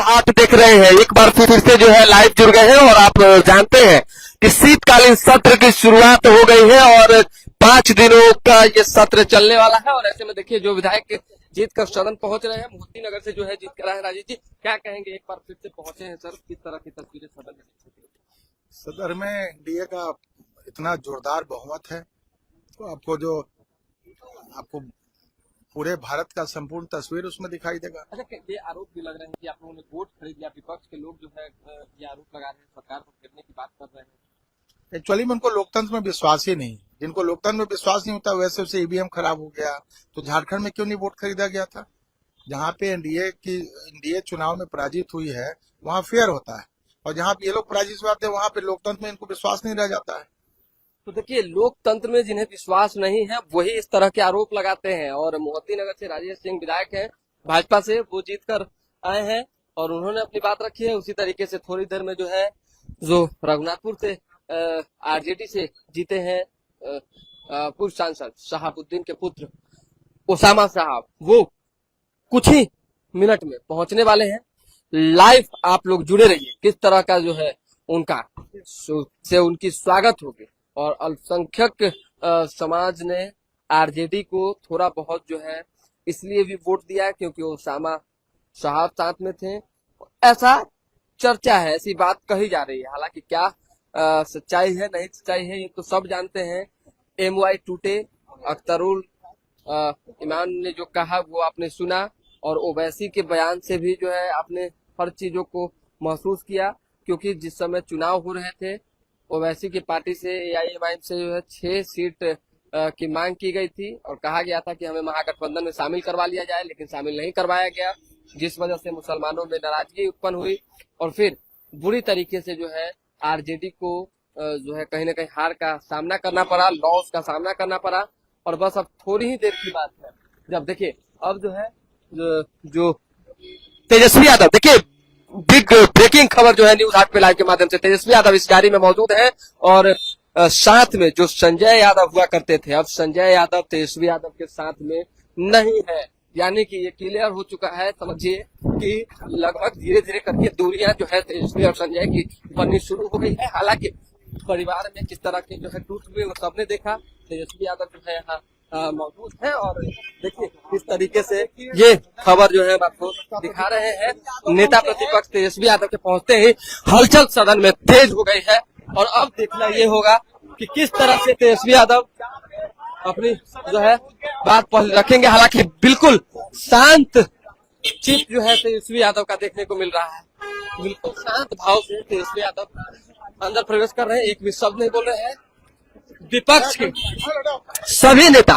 हाट देख रहे हैं। एक बार फिर से जो है लाइव जुड़ गए हैं और आप जानते हैं कि शीतकालीन सत्र की शुरुआत हो गई है और 5 दिनों का ये सत्र चलने वाला है। और ऐसे में देखिए जो विधायक जीत कर सदन पहुंच रहे हैं, मोती नगर से जो है जीत कर आए। राजीव जी क्या कहेंगे, एक बार फिर से पहुंचे हैं सर, किस तरह की तस्वीरें सदन में? सदर में एनडीए का इतना जोरदार बहुमत है तो आपको पूरे भारत का संपूर्ण तस्वीर उसमें दिखाई देगा। अच्छा, ये आरोप भी लग रहे हैं कि आप लोगों ने वोट खरीद लिया, विपक्ष के लोग जो है ये आरोप लगा रहे हैं, सरकार को घेरने की बात कर रहे हैं। एक्चुअली में उनको लोकतंत्र में विश्वास ही नहीं। जिनको लोकतंत्र में विश्वास नहीं होता वैसे उसे ईवीएम खराब हो गया तो झारखंड में क्यों नहीं वोट खरीदा गया था? जहाँ पे एनडीए चुनाव में पराजित हुई है वहाँ फेयर होता है, और जहाँ पे ये लोग पराजित हुए हैं वहाँ पे लोकतंत्र में इनको विश्वास नहीं रह जाता है। तो देखिए लोकतंत्र में जिन्हें विश्वास नहीं है वही इस तरह के आरोप लगाते हैं। और मोती नगर से राजेश सिंह विधायक है भाजपा से, वो जीत कर आए हैं और उन्होंने अपनी बात रखी है। उसी तरीके से थोड़ी देर में जो है जो रघुनाथपुर से आरजेडी से जीते हैं पूर्व सांसद शहाबुद्दीन के पुत्र ओसामा साहब, वो कुछ ही मिनट में पहुंचने वाले हैं। लाइव आप लोग जुड़े रहिए, किस तरह का जो है उनका से उनकी स्वागत होगी। और अल्पसंख्यक समाज ने आरजेडी को थोड़ा बहुत जो है इसलिए भी वोट दिया है क्योंकि ओसामा साहब साथ में थे, ऐसा चर्चा है, ऐसी बात कही जा रही है। हालांकि क्या सच्चाई है नहीं सच्चाई है ये तो सब जानते हैं। एमवाई टूटे, अख्तरुल इमाम ने जो कहा वो आपने सुना, और ओवैसी के बयान से भी जो है आपने हर चीजों को महसूस किया। क्योंकि जिस समय चुनाव हो रहे थे ओवैसी की पार्टी से एआईएमआईएम से जो है 6 सीट की मांग की गई थी और कहा गया था कि हमें महागठबंधन में शामिल करवा लिया जाए, लेकिन शामिल नहीं करवाया गया, जिस वजह से मुसलमानों में नाराजगी उत्पन्न हुई और फिर बुरी तरीके से जो है आरजेडी को जो है कहीं ना कहीं हार का सामना करना पड़ा, लॉस का सामना करना पड़ा। और बस अब थोड़ी ही देर की बात है जब देखिए अब जो है जो तेजस्वी यादव, देखिए बिग ब्रेकिंग खबर जो है न्यूज हाट पे लाइव के माध्यम से, तेजस्वी यादव इस गाड़ी में मौजूद है और साथ में जो संजय यादव हुआ करते थे, अब संजय यादव तेजस्वी यादव के साथ में नहीं है। यानी कि ये क्लियर हो चुका है, समझिए कि लगभग धीरे धीरे करके दूरियां जो है तेजस्वी और संजय की बननी शुरू हो गई है। हालांकि परिवार में किस तरह के जो है टूट हुए वो सबने देखा। तेजस्वी यादव जो है यहाँ मौजूद है और देखिए किस तरीके से ये खबर जो है आपको दिखा रहे हैं। नेता प्रतिपक्ष तेजस्वी यादव के पहुंचते ही हलचल सदन में तेज हो गई है और अब देखना ये होगा कि किस तरह से तेजस्वी यादव अपनी जो है बात रखेंगे। हालांकि बिल्कुल शांत चित्त जो है तेजस्वी यादव का देखने को मिल रहा है, बिल्कुल शांत भाव से तेजस्वी यादव अंदर प्रवेश कर रहे हैं, एक भी शब्द नहीं बोल रहे हैं। विपक्ष के सभी नेता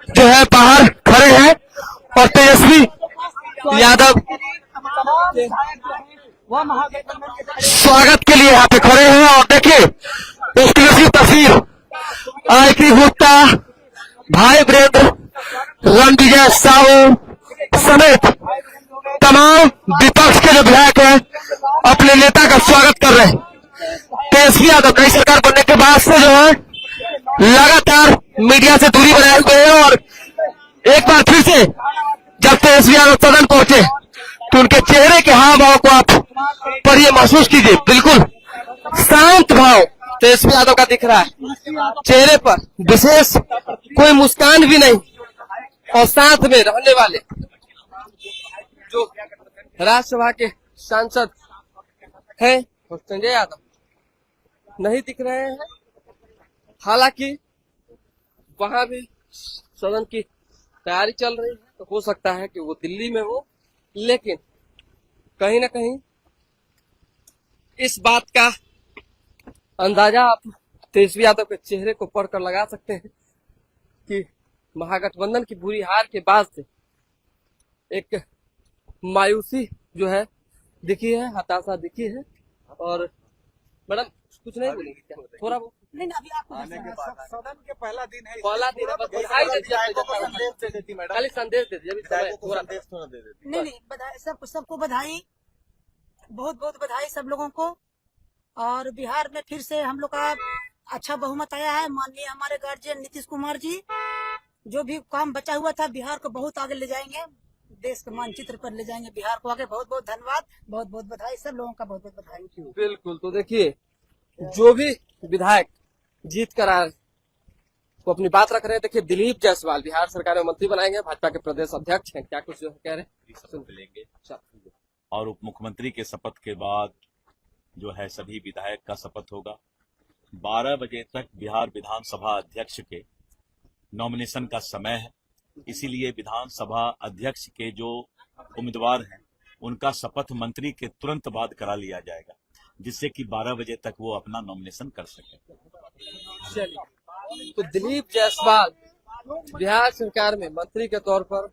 जो है बाहर खड़े हैं और तेजस्वी यादव स्वागत के लिए यहाँ पे खड़े हैं। और देखिए एक्सक्लूसिव तस्वीर आयत्री गुप्ता, भाई वीरेंद्र, रणविजय साहू समेत तमाम विपक्ष के जो विधायक हैं अपने नेता का स्वागत कर रहे हैं। तेजस्वी यादव नई सरकार बनने के बाद से जो है लगातार मीडिया से दूरी बनाए हुए हैं और एक बार फिर से जब तेजस्वी यादव सदन पहुंचे तो उनके चेहरे के हाव भाव को आप पढ़िए, महसूस कीजिए, बिल्कुल शांत भाव तेजस्वी यादव का दिख रहा है, चेहरे पर विशेष कोई मुस्कान भी नहीं। और साथ में रहने वाले जो राज्यसभा के सांसद हैं संजय यादव नहीं दिख रहे हैं। हालांकि वहां भी सदन की तैयारी चल रही है तो हो सकता है कि वो दिल्ली में हो, लेकिन कहीं ना कहीं इस बात का अंदाजा आप तेजस्वी यादव के चेहरे को पढ़कर लगा सकते हैं कि महागठबंधन की बुरी हार के बाद से एक मायूसी जो है दिखी है, हताशा दिखी है। और मैडम कुछ नहीं बोलेंगे क्या? थोड़ा बहुत नहीं अभी आपको आने के बाद सदन के पहला दिन है, पहला दिन है, बस बधाई दे दीजिए, खाली संदेश दे दीजिए, अभी थोड़ा दे देती। नहीं बधाई, सबको बधाई, बहुत बहुत बधाई सब लोगों को। और बिहार में फिर से हम लोग का अच्छा बहुमत आया है। माननीय हमारे गार्जियन नीतीश कुमार जी जो भी काम बचा हुआ था बिहार को बहुत आगे ले जाएंगे। देश के मानचित्र पर ले जाएंगे बिहार को आगे। बहुत बहुत धन्यवाद, बहुत बहुत बधाई, सब लोगों का बहुत बहुत बधाई। बिल्कुल। तो देखिए, जो भी विधायक जीत कर आए वो अपनी बात रख रहे हैं। देखिए, दिलीप जायसवाल बिहार सरकार में मंत्री बनाए गए, भाजपा के प्रदेश अध्यक्ष हैं। क्या कुछ जो कह रहे हैं, शपथ लेंगे और उप मुख्यमंत्री के शपथ के बाद जो है सभी विधायक का शपथ होगा। 12 बजे तक बिहार विधानसभा अध्यक्ष के नॉमिनेशन का समय है, इसीलिए विधानसभा अध्यक्ष के जो उम्मीदवार हैं उनका शपथ मंत्री के तुरंत बाद करा लिया जाएगा, जिससे कि 12 बजे तक वो अपना नॉमिनेशन कर सके। चलिए, तो दिलीप जायसवाल बिहार सरकार में मंत्री के तौर पर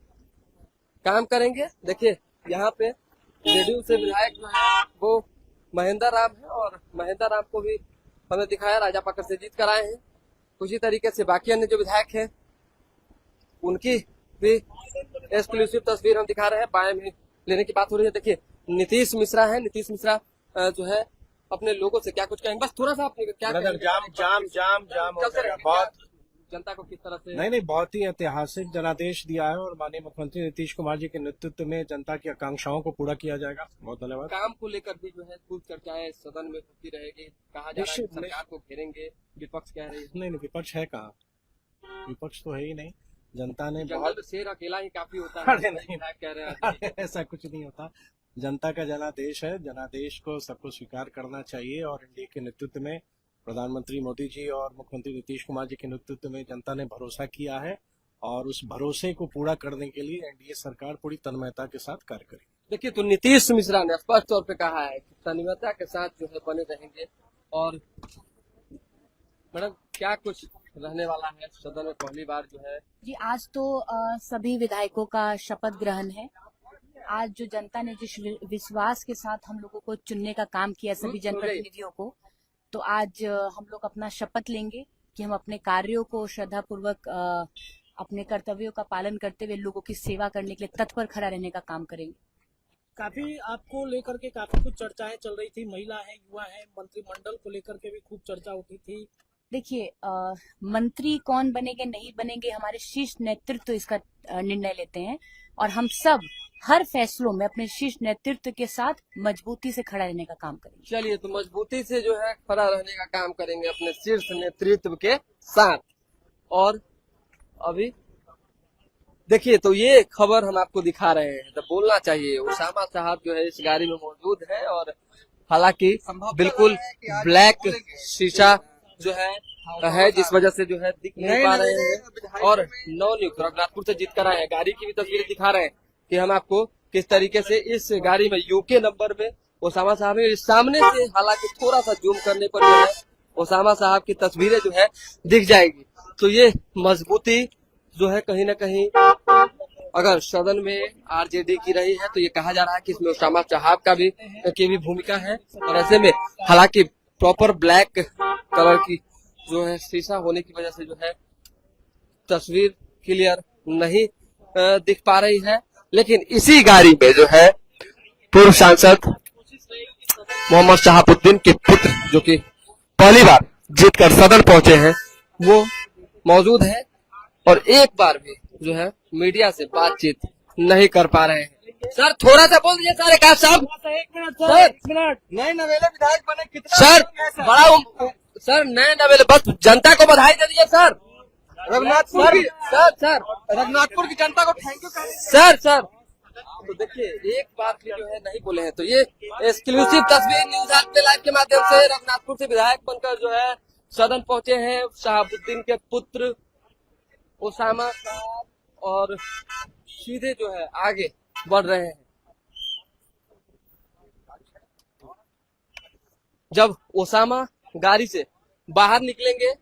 काम करेंगे। देखिए, यहाँ पे जेडीयू से विधायक जो है वो महेंद्र राम है, और महेंद्र राम को भी हमें दिखाया राजापाकर से जीत कर आए हैं। उसी तरीके से बाकी अन्य जो विधायक हैं उनकी भी एक्सक्लूसिव तस्वीर हम दिखा रहे हैं। बाएं में लेने की बात हो रही है। देखिए, नीतीश मिश्रा है। नीतीश मिश्रा जो है अपने लोगों से क्या कुछ कहेंगे, बस थोड़ा सा अपने क्या जाम हो गया बहुत। जनता को किस तरह से नहीं, बहुत ही ऐतिहासिक जनादेश दिया है और माननीय मुख्यमंत्री नीतीश कुमार जी के नेतृत्व में जनता की आकांक्षाओं को पूरा किया जाएगा। बहुत धन्यवाद। काम को लेकर भी जो है खूब चर्चाएं सदन में होती रहेगी। कहा जा रहा है कि सरकार को घेरेंगे, विपक्ष कह रही है। नहीं, विपक्ष है कहाँ, विपक्ष तो है ही नहीं। जनता ने जंगल बहुत में शेर अकेला ही काफी होता है। अरे नहीं, कह रहे हैं ऐसा कुछ नहीं होता। जनता का जनादेश है, जनादेश को सबको स्वीकार करना चाहिए और एनडीए के नेतृत्व में प्रधानमंत्री मोदी जी और मुख्यमंत्री नीतीश कुमार जी के नेतृत्व में जनता ने भरोसा किया है और उस भरोसे को पूरा करने के लिए एनडीए सरकार पूरी तन्मयता के साथ कार्य करेगी। देखिए, तो नीतीश मिश्रा ने स्पष्ट तौर पे कहा है कि तन्मयता के साथ जो है बने रहेंगे। और मैडम, क्या कुछ रहने वाला है सदन में पहली बार जो है? जी, आज तो सभी विधायकों का शपथ ग्रहण है। आज जो जनता ने जिस विश्वास के साथ हम लोगों को चुनने का काम किया, सभी जनप्रतिनिधियों को, तो आज हम लोग अपना शपथ लेंगे कि हम अपने कार्यों को श्रद्धा पूर्वक अपने कर्तव्यों का पालन करते हुए लोगों की सेवा करने के लिए तत्पर खड़ा रहने का काम करेंगे। काफी आपको लेकर के काफी कुछ चर्चाएं चल रही थी, महिला है, युवा है, मंत्रिमंडल को लेकर के भी खूब चर्चा उठी थी। देखिए, मंत्री कौन बनेंगे नहीं बनेंगे, हमारे शीर्ष नेतृत्व इसका निर्णय लेते हैं और हम सब हर फैसलों में अपने शीर्ष नेतृत्व के साथ मजबूती से खड़ा रहने का काम करेंगे। चलिए, तो मजबूती से जो है खड़ा रहने का काम करेंगे अपने शीर्ष नेतृत्व के साथ। और अभी देखिए, तो ये खबर हम आपको दिखा रहे हैं, तो बोलना चाहिए। उसामा साहब जो है इस गाड़ी में मौजूद है और हालांकि बिल्कुल ब्लैक शीशा जो है जिस वजह से जो है दिख नहीं पा रहे हैं। और नवनियुक्त रघुनाथपुर से जीत कर आए हैं। गाड़ी की भी तस्वीर दिखा रहे हैं कि हम आपको किस तरीके से इस गाड़ी में यूके नंबर में ओसामा साहब है। सामने से हालांकि थोड़ा सा जूम करने पर जो है ओसामा साहब की तस्वीरें जो है दिख जाएगी। तो ये मजबूती जो है कहीं ना कहीं अगर सदन में आरजेडी की रही है तो ये कहा जा रहा है कि इसमें ओसामा साहब की भी भूमिका है। और ऐसे में हालांकि प्रॉपर ब्लैक कलर की जो है शीशा होने की वजह से जो है तस्वीर क्लियर नहीं दिख पा रही है। लेकिन इसी गाड़ी में जो है पूर्व सांसद मोहम्मद शहाबुद्दीन के पुत्र जो कि पहली बार जीतकर सदन पहुंचे हैं वो मौजूद है और एक बार भी जो है मीडिया से बातचीत नहीं कर पा रहे हैं। सर, थोड़ा सा बोल दीजिए सर। एक साहब, एक मिनट नए नवेले विधायक बने, कितना सर बड़ा सर नए नवेले, बस जनता को बधाई दे दीजिए सर। रघुनाथपुर की सर रघुनाथपुर की जनता को थैंक यू सर। तो देखिए, एक बात भी जो है नहीं बोले हैं। तो ये एक्सक्लूसिव तस्वीर न्यूज आज पे लाइव के माध्यम से रघुनाथपुर से विधायक बनकर जो है सदन पहुंचे हैं शहाबुद्दीन के पुत्र ओसामा और सीधे जो है आगे बढ़ रहे हैं। जब ओसामा गाड़ी से बाहर निकलेंगे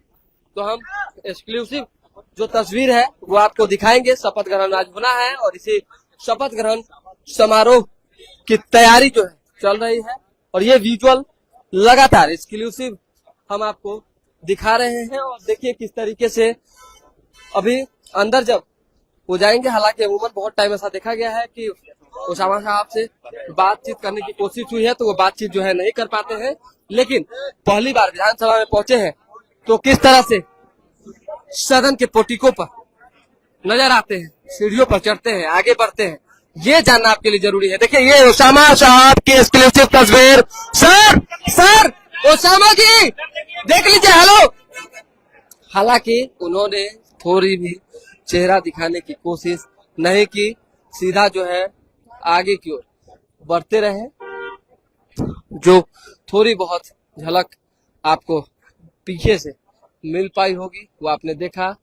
तो हम एक्सक्लूसिव जो तस्वीर है वो आपको दिखाएंगे। शपथ ग्रहण आज होना है और इसी शपथ ग्रहण समारोह की तैयारी जो है चल रही है और ये विजुअल लगातार एक्सक्लूसिव हम आपको दिखा रहे हैं। और देखिए किस तरीके से अभी अंदर जब हो जाएंगे, हालांकि अमूमन बहुत टाइम ऐसा देखा गया है कि ओसामा साहब से बातचीत करने की कोशिश हुई है तो वो बातचीत जो है नहीं कर पाते हैं। लेकिन पहली बार विधानसभा में पहुंचे हैं तो किस तरह से सदन के पोर्टिको पर नजर आते हैं, सीढ़ियों पर चढ़ते हैं, आगे बढ़ते हैं, ये जानना आपके लिए जरूरी है। देखिए ये ओसामा साहब की एक्सक्लूसिव तस्वीर। सर सर ओसामा जी देख लीजिए। हेलो। हालांकि उन्होंने थोड़ी भी चेहरा दिखाने की कोशिश नहीं की, सीधा जो है आगे की ओर बढ़ते रहे। जो थोड़ी बहुत झलक आपको पीछे से मिल पाई होगी वो आपने देखा,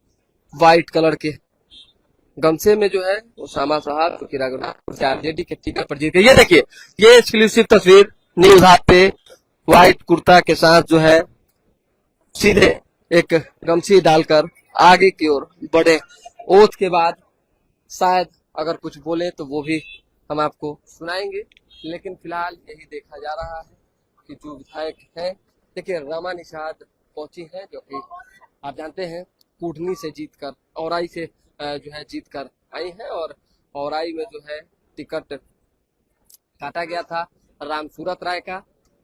व्हाइट कलर के गमछे में जो है ओसामा साहब जो कि रघुनाथपुर से आरजेडी के टिकट पर जीत गए। ये देखिए ये एक्सक्लूसिव तस्वीर न्यूज हाट पे व्हाइट कुर्ता के साथ जो है सीधे एक गमछी डालकर आगे की ओर बढ़े। ओथ के बाद शायद अगर कुछ बोले तो वो भी हम आपको सुनाएंगे, लेकिन फिलहाल यही देखा जा रहा है कि जो विधायक है, देखिए रमा निषाद पहुंची है जो कि आप जानते हैं कूटनी से जीतकर औराई से जो है जीतकर आई है, और औराई में जो है टिकट काटा गया था राम सूरत राय का,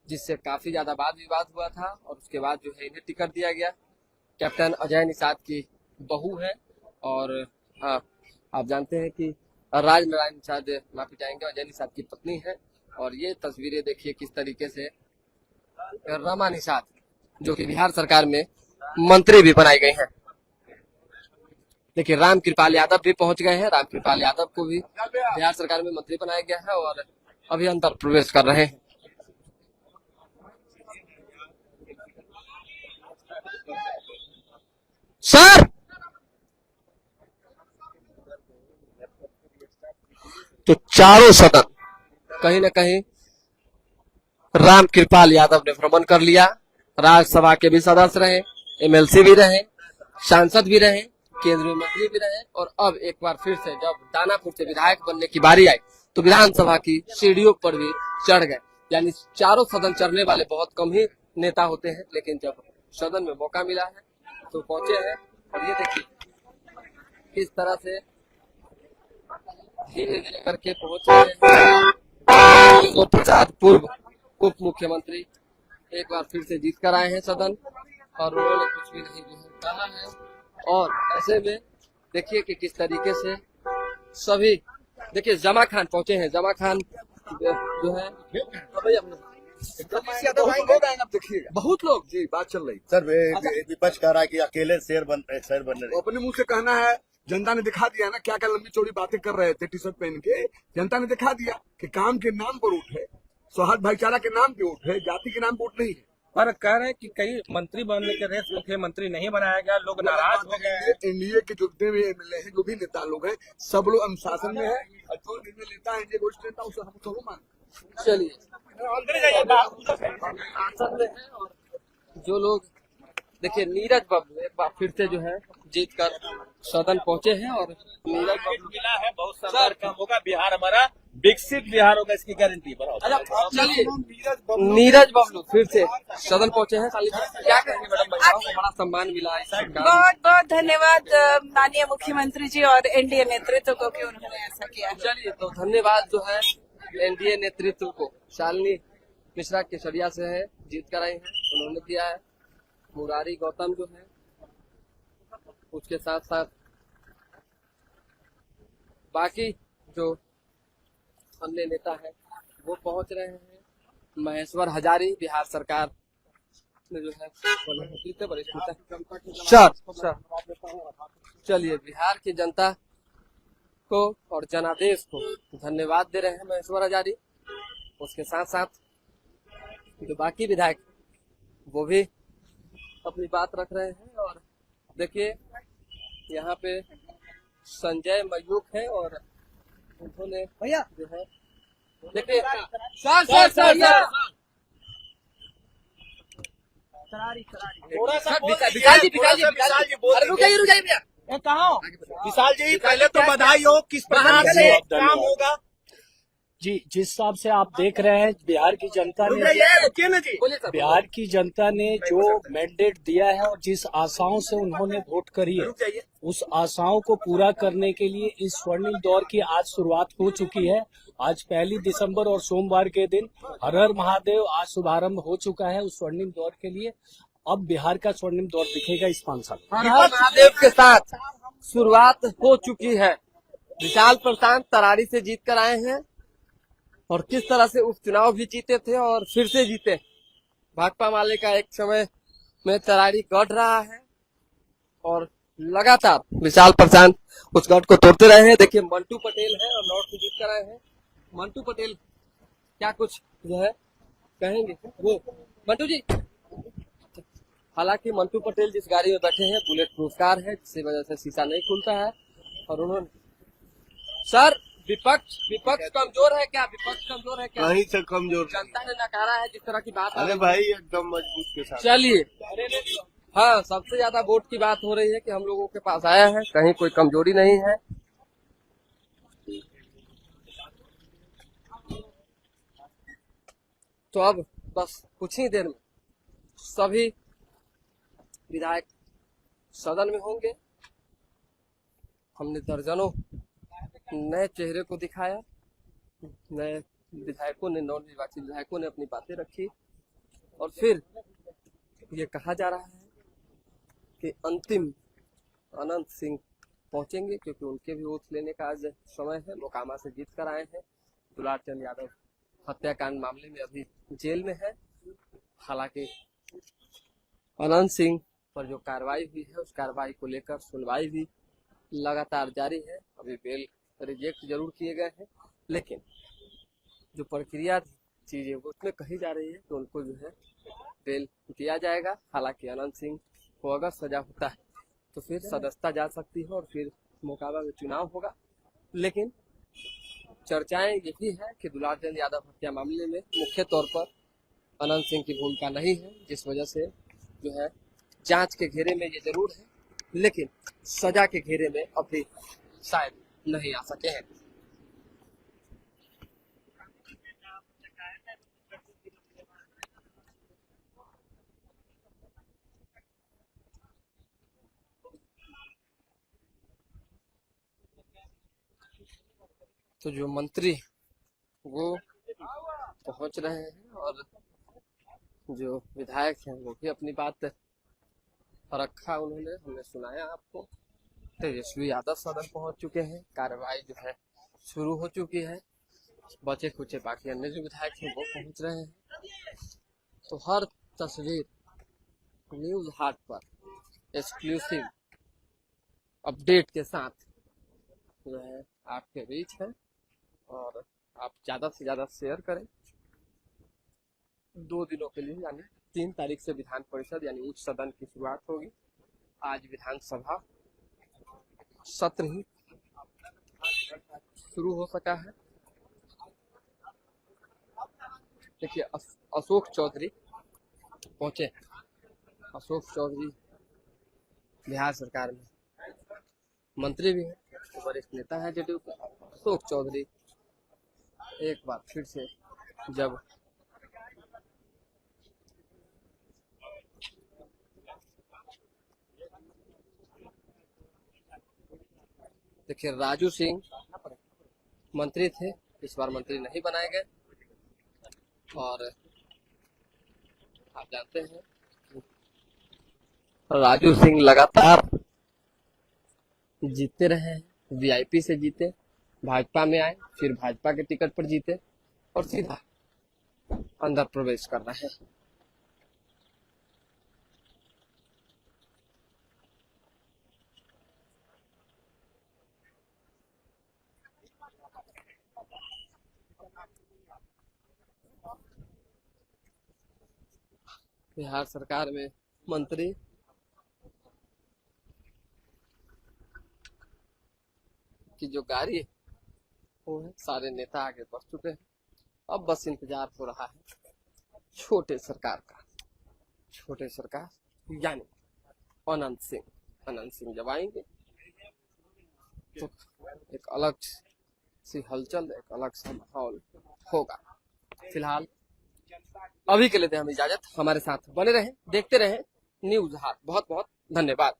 जिससे काफी ज्यादा वाद विवाद हुआ था, और उसके बाद जो है इन्हें टिकट दिया गया। कैप्टन अजय निषाद की बहू है, और हाँ आप जानते हैं कि राजनारायण निषाद माफी चाहेंगे अजय निषाद की पत्नी है। और ये तस्वीरें देखिए किस तरीके से रमा निषाद जो कि बिहार सरकार में मंत्री भी बनाई गई हैं। देखिए राम कृपाल यादव भी पहुंच गए हैं। राम कृपाल यादव को भी बिहार सरकार में मंत्री बनाया गया है और अभी अंदर प्रवेश कर रहे हैं। सर तो चारों सदन कहीं न कहीं राम कृपाल यादव ने भ्रमण कर लिया। राज्यसभा के भी सदस्य रहे, एमएलसी भी रहे, सांसद भी रहे, केंद्रीय मंत्री भी रहे, और अब एक बार फिर से जब दानापुर से विधायक बनने की बारी आई तो विधानसभा की सीढ़ियों पर भी चढ़ गए। यानी चारों सदन चढ़ने वाले बहुत कम ही नेता होते हैं, लेकिन जब सदन में मौका मिला है तो पहुंचे हैं। और ये देखिए किस तरह से धीरे धीरे करके पहुंच रहे हैं। प्रसाद पूर्व उप मुख्यमंत्री एक बार फिर से जीत कर आए हैं सदन, और उन्होंने कुछ भी नहीं जो है कहा है। और ऐसे में देखिए कि किस तरीके से सभी, देखिए जमा खान पहुंचे हैं। जमा खान जो है देखिएगा बहुत लोग जी बात चल रही। सर विपक्ष कह रहा है कि अकेले शेर बन रहे। अपने मुंह से कहना है, जनता ने दिखा दिया ना क्या क्या लंबी चौड़ी बातें कर रहे थे टी शर्ट पहन के। जनता ने दिखा दिया कि काम के नाम पर उठे, सौहार्द भाईचारा के नाम पे उठे, जाति के नाम पे उठ नहीं है। पर कह रहे हैं कि कई मंत्री बनने के रेस में थे, मंत्री नहीं बनाया गया, लोग नाराज हो गए। एनडीए के जितने भी एमएलए हैं, जो भी नेता लोग हैं, सब लोग अनुशासन में है, और जो निर्णय लेता है वरिष्ठ नेता उसे हम थोड़ा मान। चलिए शासन में है। और जो लोग देखिए नीरज बाबू एक बार फिर से जो है जीत कर सदन पहुंचे हैं, और नीरज बाबू मिला है बहुत सरकार काम होगा, बिहार हमारा विकसित बिहार होगा, इसकी गारंटी बनाओ। चलिए नीरज बाबू फिर से सदन पहुंचे हैं। क्या कहेंगे मैडम, महिलाओं को बड़ा सम्मान मिला है सरकार। बहुत बहुत धन्यवाद माननीय मुख्यमंत्री जी और एनडीए नेतृत्व को कि उन्होंने ऐसा किया। चलिए तो धन्यवाद जो है एनडीए नेतृत्व को। शालिनी मिश्रा केसरिया से है, जीत कर आई है, उन्होंने दिया है। मुरारी गौतम जो है, उसके साथ साथ बाकी जो अन्य नेता है वो पहुंच रहे हैं। महेश्वर हजारी बिहार सरकार में जो है सर चलिए बिहार की जनता को और जनादेश को धन्यवाद दे रहे हैं महेश्वर हजारी। उसके साथ साथ जो बाकी विधायक वो भी अपनी बात रख रहे हैं। और देखिए यहाँ पे संजय मयूख है, और उन्होंने भैया जो है देखिए विशाल जी पहले तो बधाई हो, किस प्रकार से काम होगा जी। जिस हिसाब से आप देख रहे हैं बिहार की जनता ने जो मैंडेट दिया है और जिस आशाओं से उन्होंने वोट करी है, उस आशाओं को पूरा करने के लिए इस स्वर्णिम दौर की आज शुरुआत हो चुकी है। आज 1 दिसंबर और सोमवार के दिन हर हर महादेव आज शुभारंभ हो चुका है उस स्वर्णिम दौर के लिए। अब बिहार का स्वर्णिम दौर दिखेगा इस 5 साल। हर हर महादेव के साथ शुरुआत हो चुकी है। विशाल प्रशांत तरारी से जीत कर आए हैं और किस तरह से उपचुनाव भी जीते थे और फिर से जीते। भाकपा माले का एक समय में तरारी गढ़ रहा है और लगातार विशाल प्रशांत उस गढ़ को तोड़ते रहे हैं। देखिए मंटू पटेल है और नॉर्थ से जीत कर आए हैं। मंटू पटेल क्या कुछ जो है कहेंगे वो मंटू जी। हालांकि मंटू पटेल जिस गाड़ी में बैठे हैं बुलेट प्रूफ कार है, जिसकी वजह से शीशा नहीं खुलता है। और उन्होंने सर विपक्ष कमजोर है क्या? विपक्ष कमजोर है क्या? कहीं से कमजोर। जनता ने नकारा है जिस तरह की बात। अरे भाई एकदम मजबूत के साथ। चलिए हाँ, सबसे ज्यादा वोट की बात हो रही है कि हम लोगों के पास आया है, कहीं कोई कमजोरी नहीं है। तो अब बस कुछ ही देर में सभी विधायक सदन में होंगे। हमने दर्जनों नए चेहरे को दिखाया, नए विधायकों ने, नवनिर्वाचित विधायकों ने अपनी बातें रखी और फिर ये कहा जा रहा है कि अंतिम अनंत सिंह पहुंचेंगे, क्योंकि उनके भी वोट लेने का आज समय है। मोकामा से जीत कर आए हैं। दुलार चंद यादव हत्याकांड मामले में अभी जेल में है। हालांकि अनंत सिंह पर जो कार्रवाई हुई है उस कार्रवाई को लेकर सुनवाई भी लगातार जारी है। अभी बेल रिजेक्ट जरूर किए गए हैं, लेकिन जो प्रक्रिया चीजें उसमें कही जा रही है कि उनको जो है बेल दिया जाएगा। हालांकि अनंत सिंह को अगर सजा होता है तो फिर सदस्यता जा सकती है और फिर मोकामा में चुनाव होगा। लेकिन चर्चाएं यही है कि दुलार चंद यादव हत्या मामले में मुख्य तौर पर अनंत सिंह की भूमिका नहीं है, जिस वजह से जो है जांच के घेरे में ये जरूर है, लेकिन सजा के घेरे में अभी शायद नहीं आ सके हैं। तो जो मंत्री वो पहुंच रहे हैं और जो विधायक हैं वो भी अपनी बात रखा उन्होंने, हमने सुनाया आपको। तेजस्वी यादव सदन पहुंच चुके हैं, कार्रवाई जो है शुरू हो चुकी है। बचे खुचे बाकी अन्य जो विधायक हैं वो पहुंच रहे हैं। तो हर तस्वीर न्यूज हाट पर एक्सक्लूसिव अपडेट के साथ जो है आपके बीच है और आप ज्यादा से ज्यादा शेयर करें। 2 दिनों के लिए यानी 3 तारीख से विधान परिषद यानी उच्च सदन की शुरुआत होगी। आज विधानसभा सत्र ही शुरू हो सका है। देखिए अशोक चौधरी पहुंचे। अशोक चौधरी बिहार सरकार में मंत्री भी हैं, वरिष्ठ नेता है जदयू का। अशोक चौधरी एक बार फिर से जब देखिए राजू सिंह मंत्री थे, इस बार मंत्री नहीं बनाए गए और आप जानते हैं राजू सिंह लगातार जीतते रहे हैं। वीआईपी से जीते, भाजपा में आए, फिर भाजपा के टिकट पर जीते और सीधा अंदर प्रवेश कर रहे हैं। बिहार सरकार में मंत्री की जो गाड़ी है वो है, सारे नेता आगे बढ़ चुके हैं। अब बस इंतजार हो रहा है छोटे सरकार का। छोटे सरकार यानी अनंत सिंह जब आएंगे तो एक अलग सी हलचल, एक अलग सा माहौल होगा। फिलहाल अभी के लिए दें हम इजाजत। हमारे साथ बने रहें, देखते रहें न्यूज हाट। बहुत बहुत धन्यवाद।